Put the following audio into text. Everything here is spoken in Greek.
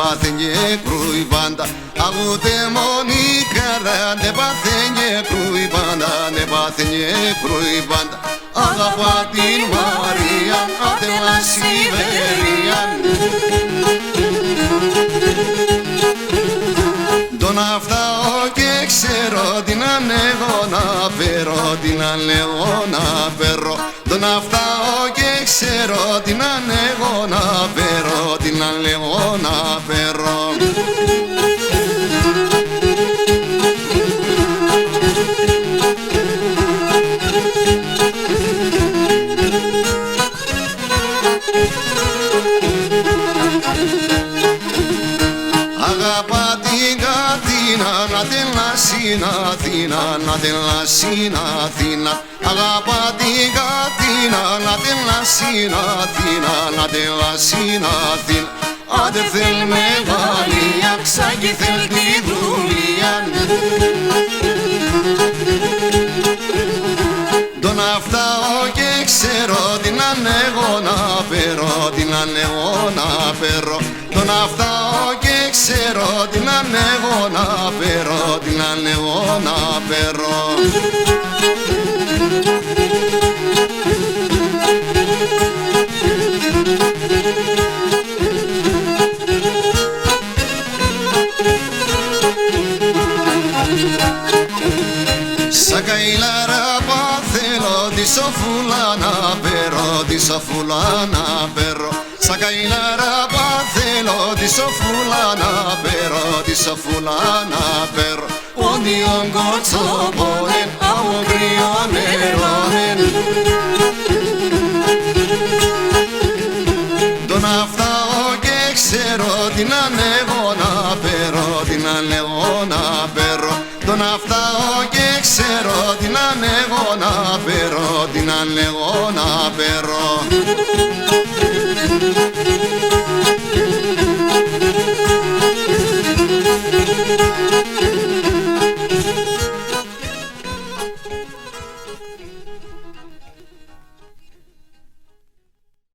πάθαινε κρούι πάντα. Αγούτε μονίκαρα, ναι πάθαινε κρούι πάντα, ναι πάθαινε κρούι πάντα. Αγαπά την Μαρία, άτελα Σιβέρια. Τον αφτάω και ξέρω την ανέγω να φέρω, την ανέγω να φέρω. Τον αφτάω και ξέρω την ανέγω να φέρω, την ανέγω να φέρω. Αγαπά την Αθήνα, να την λασίν Αθήνα, να την λασίν Αθήνα. Αγαπά την Αθήνα, να την λασίν Αθήνα, να την λασίν Αθήνα. Άντε θέλ μεγάλη άξα και θέλ τη δουλειά. Τον αφτάω και ξέρω την ανέγω να φέρω, την ανέγω να φέρω. Τον αφτάω και ξέρω την ανέγω να φέρω, την ανέγω να φέρω. Σαν καηλάρα παθαίνω τη σοφούλα να φέρω, τη σοφούλα να φέρω. Σαν καηλάρα παθαίνω τη σοφούλα να φέρω, τη σοφούλα να φέρω. Όνειον κοτσοπόνεν, αγωγριον νερόνεν. Τον αφτάω και ξέρω την ανέγω να φέρω, την ανέγω να φέρω. Τον αφτάω και ξέρω την ανέγω να φέρω, την ανέγω να φέρω.